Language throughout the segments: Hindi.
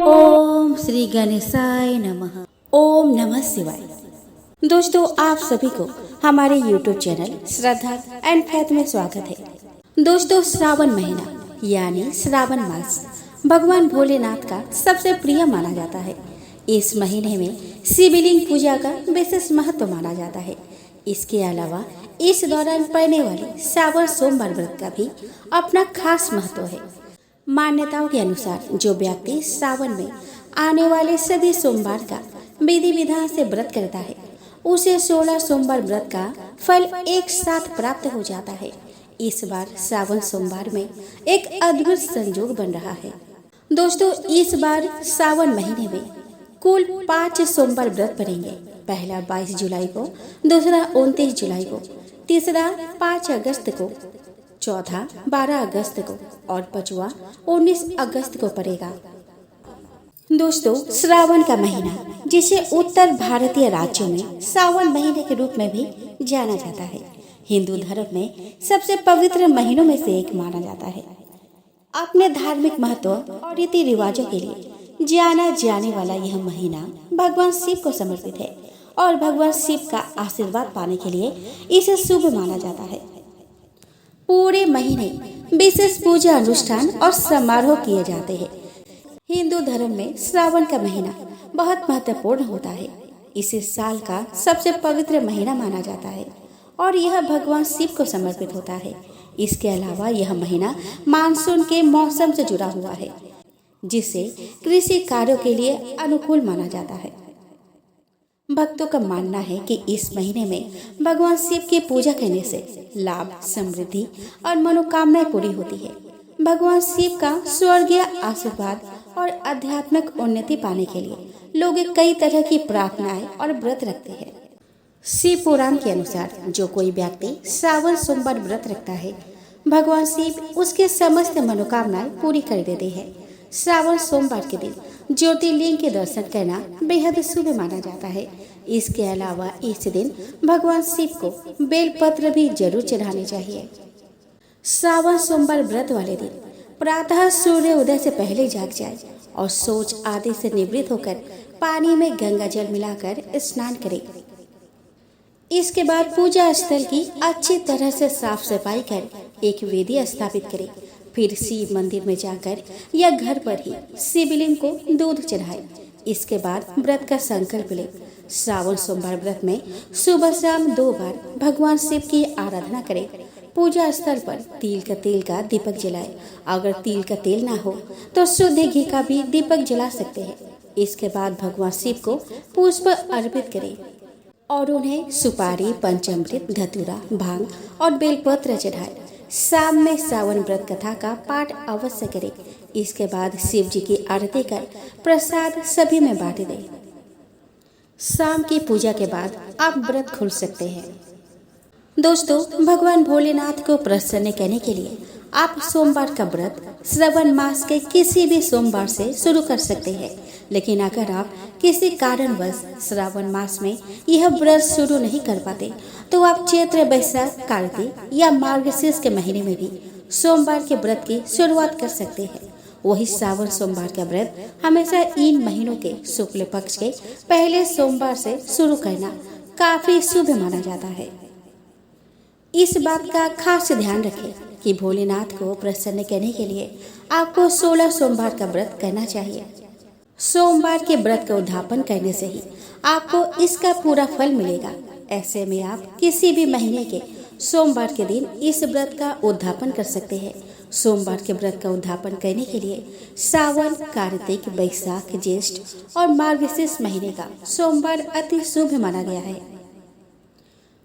ओम श्री गणेशाय नमः। ओम नमः शिवाय। दोस्तों, आप सभी को हमारे YouTube channel Shraddha and faith में स्वागत है। दोस्तों, श्रावण महीना यानी श्रावण मास भगवान भोलेनाथ का सबसे प्रिय माना जाता है। इस महीने में शिवलिंग पूजा का विशेष महत्व माना जाता है। इसके अलावा इस दौरान पड़ने वाले श्रावण सोमवार व्रत का भी अपना खास महत्व है। मान्यताओं के अनुसार जो व्यक्ति श्रावण में आने वाले सभी सोमवार का विधि विधान से व्रत करता है, उसे 16 सोमवार व्रत का फल एक साथ प्राप्त हो जाता है। इस बार श्रावण सोमवार में एक अद्भुत संयोग बन रहा है। दोस्तों, इस बार श्रावण महीने में कुल 5 सोमवार व्रत पड़ेंगे। पहला 22 जुलाई को, दूसरा 29 जुलाई को, तीसरा 5 अगस्त को, चौथा 12 अगस्त को और पांचवा 19 अगस्त को पड़ेगा। दोस्तों, श्रावण का महीना जिसे उत्तर भारतीय राज्यों में सावन महीने के रूप में भी जाना जाता है, हिंदू धर्म में सबसे पवित्र महीनों में से एक माना जाता है। अपने धार्मिक महत्व और रीति रिवाजों के लिए जाना जाने वाला यह महीना भगवान शिव को समर्पित है और भगवान शिव का आशीर्वाद पाने के लिए इसे शुभ माना जाता है। पूरे महीने विशेष पूजा अनुष्ठान और समारोह किए जाते हैं। हिंदू धर्म में श्रावण का महीना बहुत महत्वपूर्ण होता है। इसे साल का सबसे पवित्र महीना माना जाता है और यह भगवान शिव को समर्पित होता है। इसके अलावा यह महीना मानसून के मौसम से जुड़ा हुआ है, जिसे कृषि कार्यों के लिए अनुकूल माना जाता है। भक्तों का मानना है कि इस महीने में भगवान शिव की पूजा करने से लाभ, समृद्धि और मनोकामनाएं पूरी होती है। भगवान शिव का स्वर्गीय आशीर्वाद और आध्यात्मिक उन्नति पाने के लिए लोग कई तरह की प्रार्थनाएं और व्रत रखते हैं। शिव पुराण के अनुसार जो कोई व्यक्ति श्रावण सोमवार व्रत रखता है, भगवान शिव उसके समस्त मनोकामनाएं पूरी कर देते हैं। श्रावण सोमवार के दिन ज्योतिर्लिंग के दर्शन करना बेहद शुभ माना जाता है। इसके अलावा इस दिन भगवान शिव को बेलपत्र भी जरूर चढ़ाने चाहिए। श्रावण सोमवार व्रत वाले दिन प्रातः सूर्य उदय से पहले जाग जाए और शौच आदि से निवृत्त होकर पानी में गंगा जल मिलाकर स्नान करें। इसके बाद पूजा स्थल की अच्छी तरह से साफ सफाई कर एक वेदी स्थापित करें। फिर शिव मंदिर में जाकर या घर पर ही शिवलिंग को दूध चढ़ाए। इसके बाद व्रत का संकल्प ले। श्रावण सोमवार व्रत में सुबह शाम 2 बार भगवान शिव की आराधना करें। पूजा स्थल पर तिल का दीपक जलाए। अगर तिल का तेल ना हो तो शुद्ध घी का भी दीपक जला सकते हैं। इसके बाद भगवान शिव को पुष्प अर्पित करें और उन्हें सुपारी, पंचामृत, धतूरा, भांग और बेलपत्र चढ़ाए। शाम में श्रावण व्रत कथा का पाठ अवश्य करें। इसके बाद शिव जी की आरती कर प्रसाद सभी में बांट दें। शाम की पूजा के बाद आप व्रत खोल सकते हैं। दोस्तों, भगवान भोलेनाथ को प्रसन्न करने के लिए आप सोमवार का व्रत श्रावण मास के किसी भी सोमवार से शुरू कर सकते हैं। लेकिन अगर आप किसी कारणवश श्रावण मास में यह व्रत शुरू नहीं कर पाते तो आप चैत्र, वैशाख, कार्तिक या मार्गशीर्ष के महीने में भी सोमवार के व्रत की शुरुआत कर सकते हैं। वही श्रावण सोमवार का व्रत हमेशा इन महीनों के शुक्ल पक्ष के पहले सोमवार से शुरू करना काफी शुभ माना जाता है। इस बात का खास ध्यान रखें कि भोलेनाथ को प्रसन्न करने के लिए आपको 16 सोमवार का व्रत करना चाहिए। सोमवार के व्रत का उद्यापन करने से ही आपको इसका पूरा फल मिलेगा। ऐसे में आप किसी भी महीने के सोमवार के दिन इस व्रत का उद्यापन कर सकते हैं। सोमवार के व्रत का उद्यापन करने के लिए सावन, कार्तिक, वैशाख, ज्येष्ठ और मार्गशीर्ष महीने का सोमवार अति शुभ माना गया है।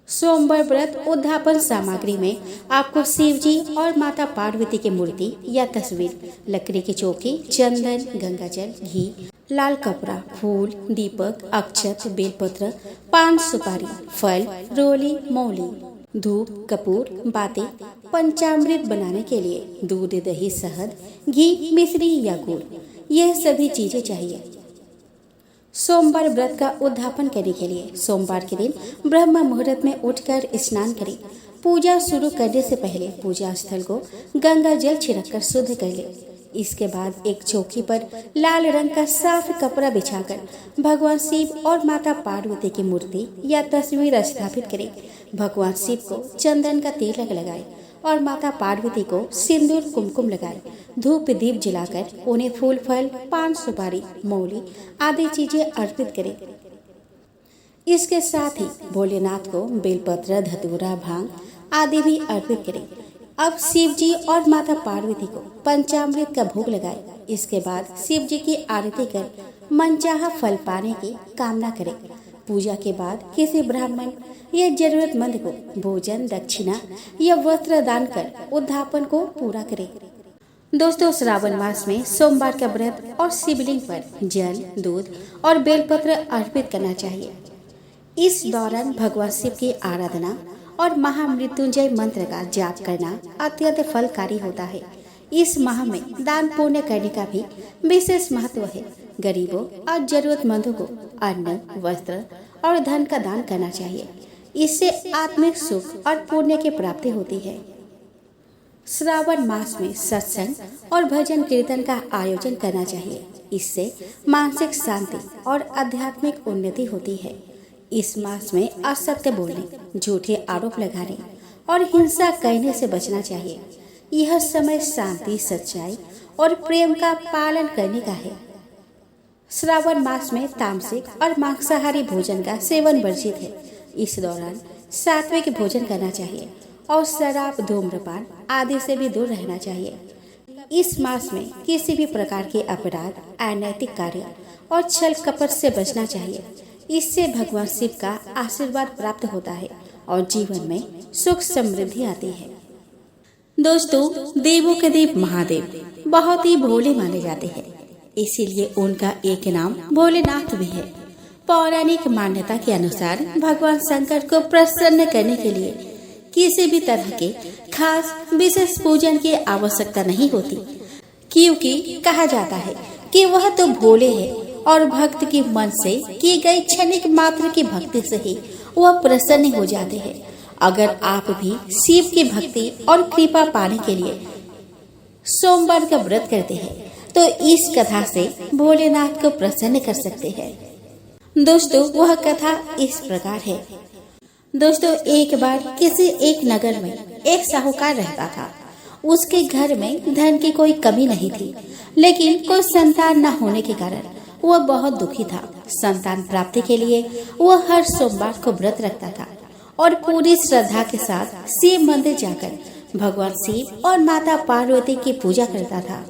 सोमवार व्रत उद्यापन सामग्री में आपको शिव जी और माता पार्वती की मूर्ति या तस्वीर, लकड़ी की चौकी, चंदन, गंगाजल, घी, लाल कपड़ा, फूल, दीपक, अक्षत, बेलपत्र, पान, सुपारी, फल, रोली, मौली, धूप, कपूर, बाती, पंचामृत बनाने के लिए दूध, दही, शहद, घी, मिश्री या गुड़, यह सभी चीजें चाहिए। सोमवार व्रत का उद्यापन करने के लिए सोमवार के दिन ब्रह्म मुहूर्त में उठकर स्नान करें। पूजा शुरू करने से पहले पूजा स्थल को गंगा जल छिड़ककर शुद्ध कर ले। इसके बाद एक चौकी पर लाल रंग का साफ कपड़ा बिछाकर भगवान शिव और माता पार्वती की मूर्ति या तस्वीर स्थापित करें। भगवान शिव को चंदन का तिलक लगाए और माता पार्वती को सिंदूर कुमकुम लगाए। धूप दीप जलाकर उन्हें फूल फल, पान सुपारी, मौली आदि चीजें अर्पित करें। इसके साथ ही भोलेनाथ को बेलपत्र, धतूरा, भांग आदि भी अर्पित करें। अब शिव जी और माता पार्वती को पंचामृत का भोग लगाए। इसके बाद शिव जी की आरती कर मनचाहा फल पाने की कामना करें। पूजा के बाद किसी ब्राह्मण या जरूरतमंद को भोजन, दक्षिणा या वस्त्र दान कर उद्यापन को पूरा करें। दोस्तों, श्रावण मास में सोमवार का व्रत और शिवलिंग पर जल, दूध और बेलपत्र अर्पित करना चाहिए। इस दौरान भगवान शिव की आराधना और महामृत्युंजय मंत्र का जाप करना अत्यंत फलकारी होता है। इस माह में दान पुण्य करने का भी विशेष महत्व है। गरीबों और जरूरतमंदों को अन्न, वस्त्र और धन का दान करना चाहिए। इससे आत्मिक सुख और पुण्य की प्राप्ति होती है। श्रावण मास में सत्संग और भजन कीर्तन का आयोजन करना चाहिए। इससे मानसिक शांति और आध्यात्मिक उन्नति होती है। इस मास में असत्य बोलने, झूठे आरोप लगाने और हिंसा करने से बचना चाहिए। यह समय शांति, सच्चाई और प्रेम का पालन करने का है। श्रावण मास में तामसिक और मांसाहारी भोजन का सेवन वर्जित है। इस दौरान सात्विक भोजन करना चाहिए और शराब, धूम्रपान आदि से भी दूर रहना चाहिए। इस मास में किसी भी प्रकार के अपराध, अनैतिक कार्य और छल कपट से बचना चाहिए। इससे भगवान शिव का आशीर्वाद प्राप्त होता है और जीवन में सुख समृद्धि आती है। दोस्तों, देवों के देव महादेव बहुत ही भोले माने जाते हैं, इसीलिए उनका एक नाम भोलेनाथ भी है। पौराणिक मान्यता के अनुसार भगवान शंकर को प्रसन्न करने के लिए किसी भी तरह के खास विशेष पूजन की आवश्यकता नहीं होती, क्योंकि कहा जाता है कि वह तो भोले है और भक्त की मन से की गई क्षणिक मात्र की भक्ति से ही वह प्रसन्न हो जाते हैं। अगर आप भी शिव की भक्ति और कृपा पाने के लिए सोमवार का व्रत करते हैं तो इस कथा से भोलेनाथ को प्रसन्न कर सकते हैं। दोस्तों, वह कथा इस प्रकार है। दोस्तों, एक बार किसी एक नगर में एक साहूकार रहता था। उसके घर में धन की कोई कमी नहीं थी, लेकिन कोई संतान न होने के कारण वह बहुत दुखी था। संतान प्राप्ति के लिए वह हर सोमवार को व्रत रखता था और पूरी श्रद्धा के साथ शिव मंदिर जाकर भगवान शिव और माता पार्वती की पूजा करता था।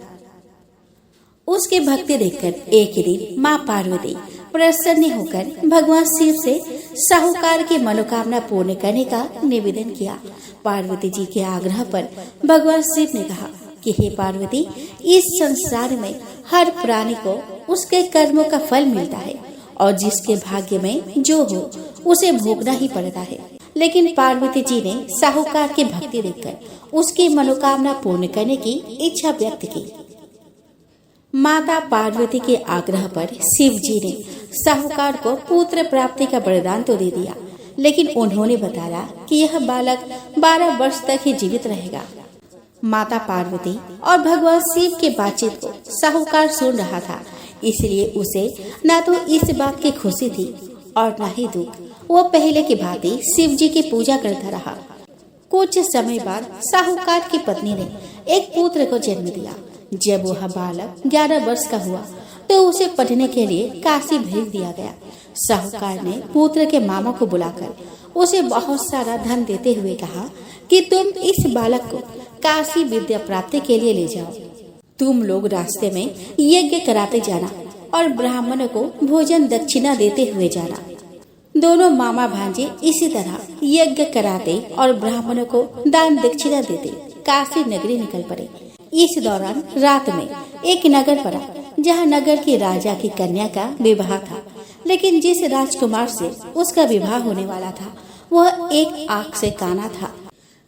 उसकी भक्ति देखकर एक दिन माँ पार्वती प्रसन्न होकर भगवान शिव से साहूकार की मनोकामना पूर्ण करने का निवेदन किया। पार्वती जी के आग्रह पर भगवान शिव ने कहा कि हे पार्वती, इस संसार में हर प्राणी को उसके कर्मों का फल मिलता है और जिसके भाग्य में जो हो उसे भोगना ही पड़ता है। लेकिन पार्वती जी ने साहूकार की भक्ति देखकर उसकी मनोकामना पूर्ण करने की इच्छा व्यक्त की। माता पार्वती के आग्रह पर शिव जी ने साहूकार को पुत्र प्राप्ति का वरदान तो दे दिया, लेकिन उन्होंने बताया कि यह बालक 12 वर्ष तक ही जीवित रहेगा। माता पार्वती और भगवान शिव के बातचीत को साहूकार सुन रहा था, इसलिए उसे न तो इस बात की खुशी थी और न ही दुख। वह पहले की भांति शिव जी की पूजा करता रहा। कुछ समय बाद साहूकार की पत्नी ने एक पुत्र को जन्म दिया। जब वह बालक 11 वर्ष का हुआ तो उसे पढ़ने के लिए काशी भेज दिया गया। साहूकार ने पुत्र के मामा को बुलाकर उसे बहुत सारा धन देते हुए कहा कि तुम इस बालक को काशी विद्या प्राप्ति के लिए ले जाओ। तुम लोग रास्ते में यज्ञ कराते जाना और ब्राह्मणों को भोजन दक्षिणा देते हुए जाना। दोनों मामा भांजे इसी तरह यज्ञ कराते और ब्राह्मणों को दान दक्षिणा देते काशी नगरी निकल पड़े। इस दौरान रात में एक नगर पड़ा जहाँ नगर के राजा की कन्या का विवाह था, लेकिन जिस राजकुमार से उसका विवाह होने वाला था वह एक आंख से काना था।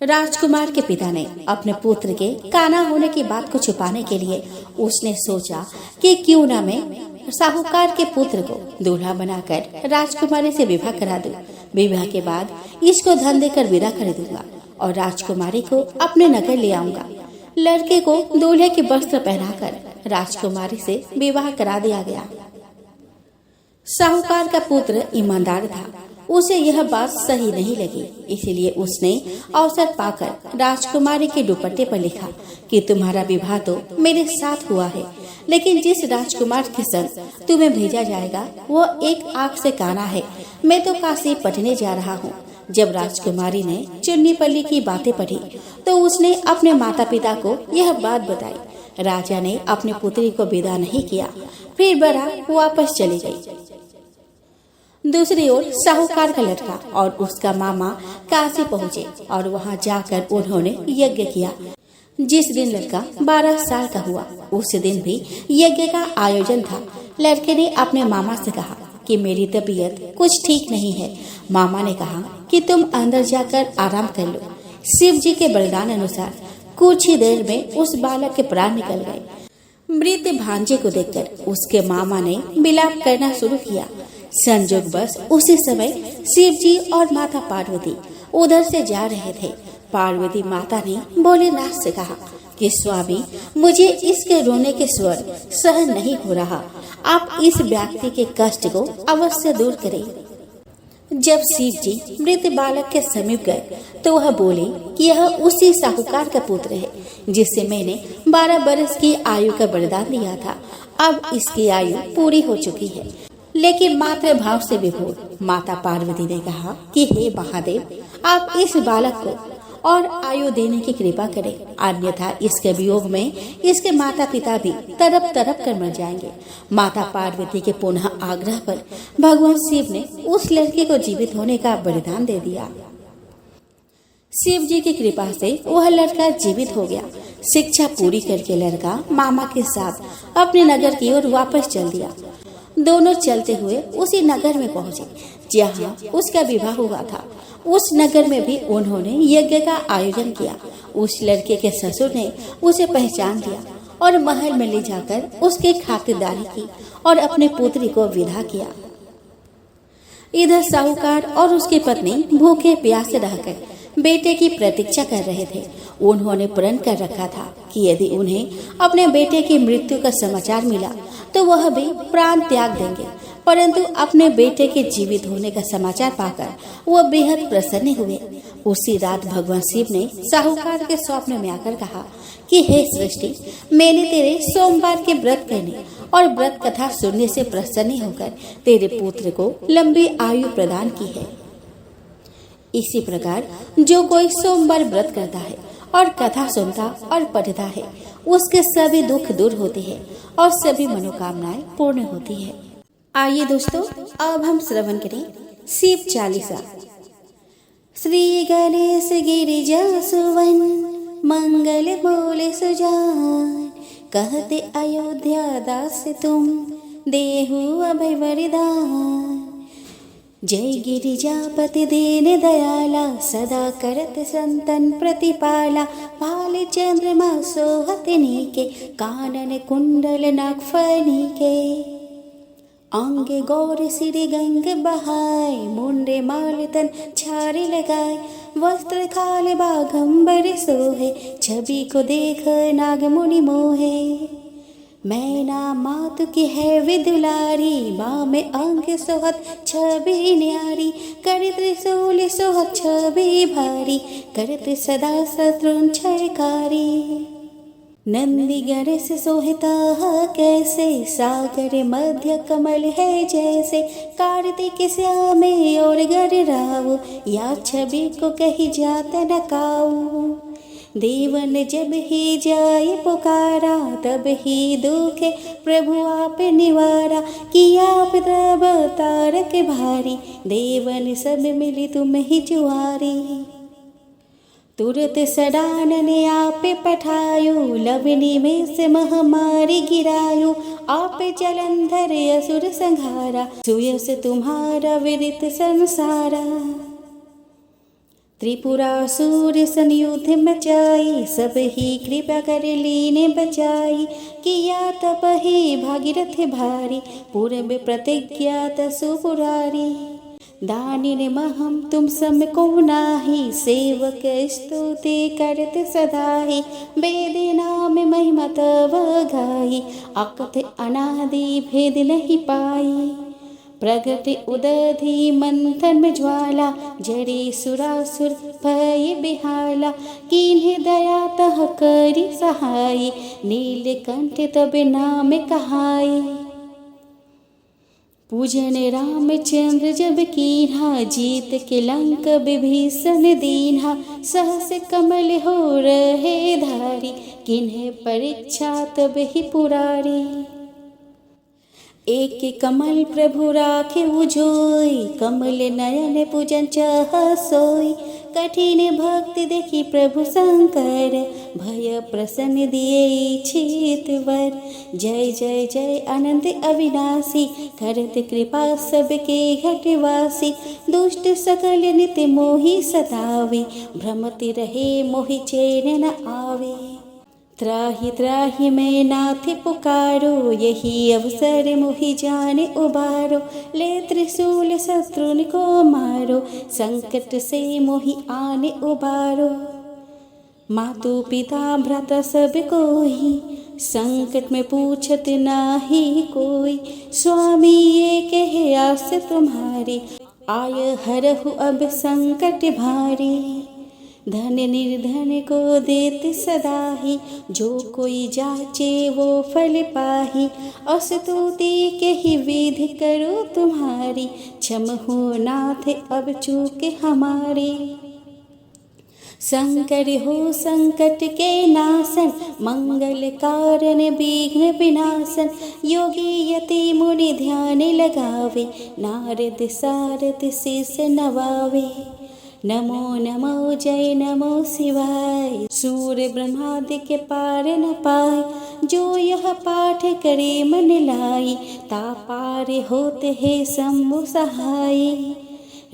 राजकुमार के पिता ने अपने पुत्र के काना होने की बात को छुपाने के लिए उसने सोचा कि क्यों न मैं साहूकार के पुत्र को दूल्हा बनाकर राजकुमारी से विवाह करा दूं। विवाह के बाद इसको धन देकर विदा कर दूंगा और राजकुमारी को अपने नगर ले आऊंगा। लड़के को दूल्हे के वस्त्र पहनाकर राजकुमारी से विवाह करा दिया गया। साहूकार का पुत्र ईमानदार था। उसे यह बात सही नहीं लगी, इसलिए उसने अवसर पाकर राजकुमारी के दुपट्टे पर लिखा कि तुम्हारा विवाह तो मेरे साथ हुआ है, लेकिन जिस राजकुमार के संग तुम्हें भेजा जाएगा वो एक आंख से काना है। मैं तो काशी पढ़ने जा रहा हूँ। जब राजकुमारी ने चुन्नी पल्ली की बातें पढ़ी तो उसने अपने माता पिता को यह बात बताई। राजा ने अपनी पुत्री को विदा नहीं किया, फिर बारात वापस चली गई। दूसरी ओर साहूकार का लड़का और उसका मामा काशी पहुँचे और वहां जाकर उन्होंने यज्ञ किया। जिस दिन लड़का 12 साल का हुआ उस दिन भी यज्ञ का आयोजन था। लड़के ने अपने मामा से कहा कि मेरी तबीयत कुछ ठीक नहीं है। मामा ने कहा कि तुम अंदर जाकर आराम कर लो। शिव जी के वरदान अनुसार कुछ ही देर में उस बालक के प्राण निकल गए। मृत भांजे को देखकर उसके मामा ने विलाप करना शुरू किया। संजोग बस उसी समय शिव जी और माता पार्वती उधर से जा रहे थे। पार्वती माता ने भोलेनाथ से कहा कि स्वामी, मुझे इसके रोने के स्वर सहन नहीं हो रहा। आप इस व्यक्ति के कष्ट को अवश्य दूर करें। जब शिव जी मृत बालक के समीप गए तो वह बोले कि यह उसी साहूकार का पुत्र है जिससे मैंने 12 बरस की आयु का वरदान दिया था। अब इसकी आयु पूरी हो चुकी है। लेकिन मातृ भाव से विभोर माता पार्वती ने कहा कि हे महादेव, आप इस बालक को और आयु देने की कृपा करें, अन्यथा इसके वियोग में इसके माता पिता भी तड़प तड़प कर मर जाएंगे। माता पार्वती के पुनः आग्रह पर भगवान शिव ने उस लड़के को जीवित होने का वरदान दे दिया। शिव जी की कृपा से वह लड़का जीवित हो गया। शिक्षा पूरी करके लड़का मामा के साथ अपने नगर की ओर वापस चल दिया। दोनों चलते हुए उसी नगर में पहुंचे जहां उसका विवाह हुआ था। उस नगर में भी उन्होंने यज्ञ का आयोजन किया। उस लड़के के ससुर ने उसे पहचान लिया और महल में ले जाकर उसकी खातिरदारी की और अपने पुत्री को विदा किया। इधर साहूकार और उसकी पत्नी भूखे प्यासे रहकर बेटे की प्रतीक्षा कर रहे थे। उन्होंने प्रण कर रखा था कि यदि उन्हें अपने बेटे की मृत्यु का समाचार मिला तो वह भी प्राण त्याग देंगे, परंतु अपने बेटे के जीवित होने का समाचार पाकर वह बेहद प्रसन्न हुए। उसी रात भगवान शिव ने साहूकार के स्वप्न में आकर कहा कि हे सृष्टि, मैंने तेरे सोमवार के व्रत करने और व्रत कथा सुनने से प्रसन्न होकर तेरे पुत्र को लंबी आयु प्रदान की है। इसी प्रकार जो कोई सोमवार व्रत करता है और कथा सुनता और पढ़ता है उसके सभी दुख दूर होते हैं और सभी मनोकामनाएं पूर्ण होती है। आइए दोस्तों, अब हम श्रवण करें शिव चालीसा। श्री गणेश गिरिजा सुवन मंगल बोले सुजान, कहते अयोध्या दास तुम देहु अभय वरदान। जय गिरिजापति दीन दयाला, सदा करत संतन प्रतिपाला। पाल चंद्रमा सोहत नीके, कानन कुंडल नागफनी के। अंगे गौर सिर गंग बहाय, मुंडे माल तन छारे लगाए। वस्त्र खाल बाघंबर सोहे, छवि को देख नाग मुनि मोहे। मैना मातु की है विदुलारी, माँ में अंग सोहत छवि न्यारी। कर त्रिशूल सोहत छवि भारी, करत सदा शत्रुन क्षयकारी। नंदी गणेश सोहता कैसे, सागर मध्य कमल है जैसे। कार्तिक श्यामे और गर राव, या छवि को कही जात न काऊ। देवन जब ही जाए पुकारा, तब ही दुखे प्रभु आप निवारा। किया तब तारक भारी, देवन सब मिली तुम ही जुआरी। तुरत सडानन आप पठायो, लवनी में से महामारी गिरायो। आप जलंधर असुर संहारा, सुयस तुम्हारा विदित संसारा। त्रिपुरासुर संयुद्ध मचाई, सब ही कृपा कर लीने बचाई। किया तप ही भागीरथ भारी, पूर्व प्रतिज्ञात सुपुरारी। दानिनमहं तुम सम को नाही, सेवक स्तुति करत सदाहि। वेद नाम महिमा तव गाई, अकथ अनादि भेद नहीं पाई। प्रगट उदधि मंथन में ज्वाला, जड़े सुरासुर भय बिहाला। किन्हे दया तह करी सहाय, नीलकंठ तब नाम कहाई। पूजन रामचंद्र जब कीन्हा, जीत के लंक विभीषण दीन्हा। सहस कमल हो रहे धारी, किन्हे परीक्षा तब ही पुरारी। एक कमल प्रभु राखे उजोई, कमल नयन पूजन चाह सोई। कठिन भक्ति देखी प्रभु शंकर, भय प्रसन्न दिए छित वर। जय जय जय अनंत अविनाशी, करत कृपा सबके घटवासी। दुष्ट सकल नित्य मोहि सतावे, भ्रमति रहे मोहि चैन न आवे। त्राहि त्राहि मैं नाथ पुकारो, यही अवसर मोहि जाने उबारो। ले त्रिशूल शत्रुन को मारो, संकट से मोहि आने उबारो। मातु पिता भ्राता सब कोई, संकट में पूछत नाही कोई। स्वामी ये कहे आस तुम्हारी, आय हरहु अब संकट भारी। धन निर्धन को देत सदाहि, जो कोई जाचे वो फल पाहि। अस्तुति के ही विधि करो तुम्हारी, क्षम हो नाथ अब चूक हमारी। शंकर हो संकट के नाशन, मंगल कारण विघ्न विनाशन। योगी यति मुनि ध्यान लगावे, नारद सारद शीस नवावे। नमो नमो जय नमो शिवाय, सूर्य ब्रह्मादि के पार न पाए। जो यह पाठ करे मन लाई, ता पार होते है शंभु सहाय।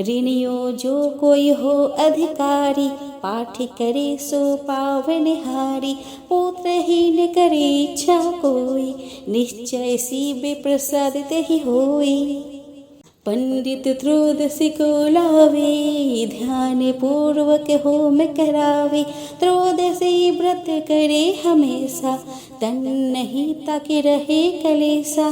ऋणियो जो कोई हो अधिकारी, पाठ करे सो पावन हारी। पुत्रहीन करे इच्छा कोई, निश्चय शिव प्रसाद ही होई। पंडित त्रयोदशी को लावे, ध्यान पूर्वक होम करावे। त्रयोदशी व्रत करे हमेशा, तन नहीं ताकि रहे कलेसा।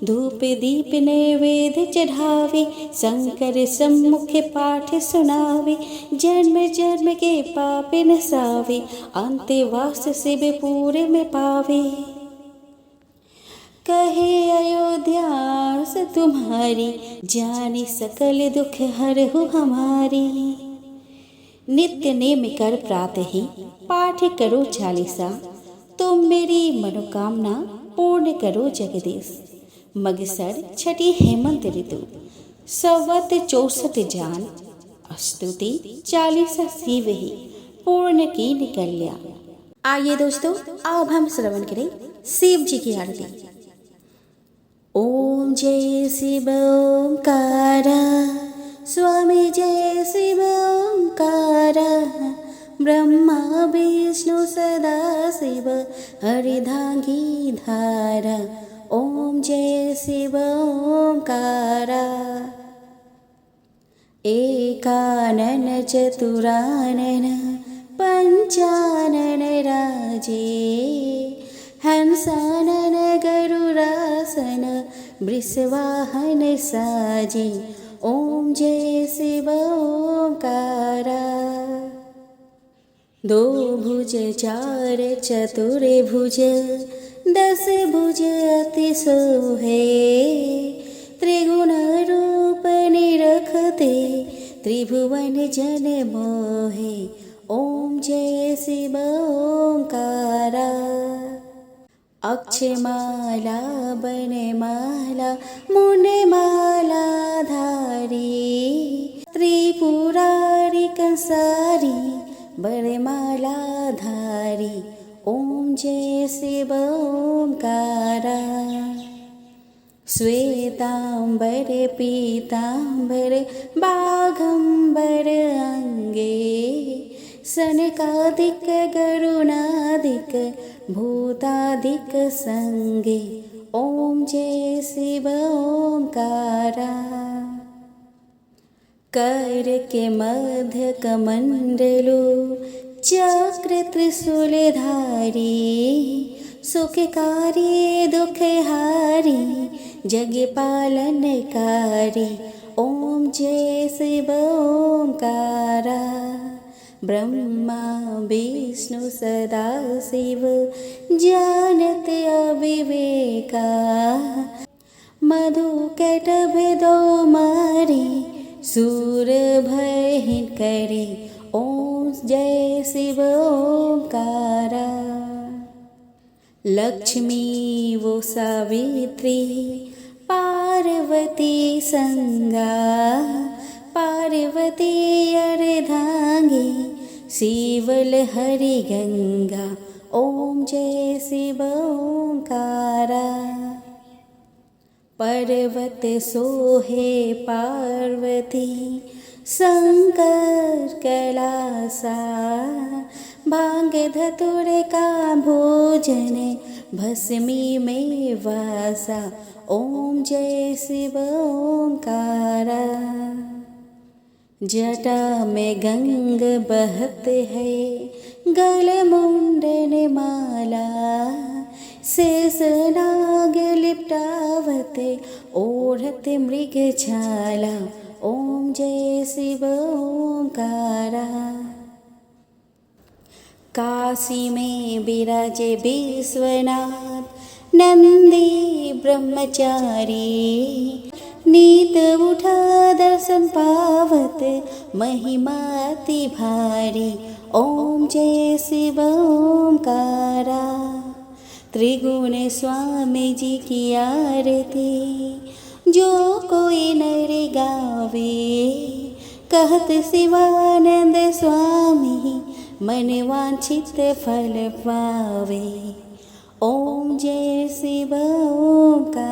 धूप दीप नैवेद्य चढ़ावे, शंकर सम्मुख पाठ सुनावे। जन्म जन्म के पाप नसावे, अंत्यवास शिव पूरे में पावे। कहे अयोध्यास तुम्हारी, जानी सकल दुख हरहु हमारी। नित्य नेम कर प्रातः ही, पाठ करो चालीसा। तुम मेरी मनोकामना पूर्ण करो जगदीश। मगसर छठी हेमंत ऋतु, संवत 64 जान। स्तुति चालीसा शिव ही, पूर्ण की कल्याण। आइए दोस्तों, अब हम श्रवण करें शिव जी की आरती। ओम जय शिव ओंकारा, स्वामी जय शिव ओंकारा। ब्रह्मा विष्णु सदा शिव, हरिधांगी धारा। ओम जय शिव ओंकारा। एकानन चतुरानन, पंचानन राजे। हंसानन गरुरासन, वृषवाहन साजे। ओम जय शिव ओंकारा। दो भुज चार चतुर भुज, 10 भुज अति सोहे। त्रिगुण रूप निरखते, त्रिभुवन जन मोहे। ओम जय शिव ओंकारा। अक्षमाला बनमाला, मुंडमाला धारी। त्रिपुरारी कंसारी, बरमाला धारी। ओम जय शिव ओंकारा। श्वेतांबर पीतांबर, बाघंबर अंगे। सनकादिक गरुणादिक, भूतादिक संगे। ओम जय शिव ओंकारा। कर के मध्य कमंडलो चक्र त्रिशूलधारी सुखकारी दुखहारी जग पालनकारी ओम जय शिव ओंकारा ब्रह्मा विष्णु सदा शिव जानत अविवेका मधु कैटभ दो मारे सूर भय करे ओम जय शिव ओंकारा लक्ष्मी वो सावित्री पार्वती संगा पार्वती अर्धांगी शिवल हरि गंगा ओम जय शिव ओंकारा पर्वत सोहे पार्वती शंकर कैलासा भांग धतुर का भोजन भस्मी में वासा ओम जय शिव ओंकारा जटा में गंग बहत है गल मुंडन माला शेष नाग लिपटावत ओढ़त मृग छाला ओम जय शिव ओंकारा काशी में विराजे विश्वनाथ नंदी ब्रह्मचारी नीत उठा दर्शन पावत महिमाति भारी ओम जय शिव ओंकारा त्रिगुण स्वामी जी की आरती जो कोई नर गावे कहत शिवानंद स्वामी मन वांछित फल पावे ओम जय शिव ओंकारा।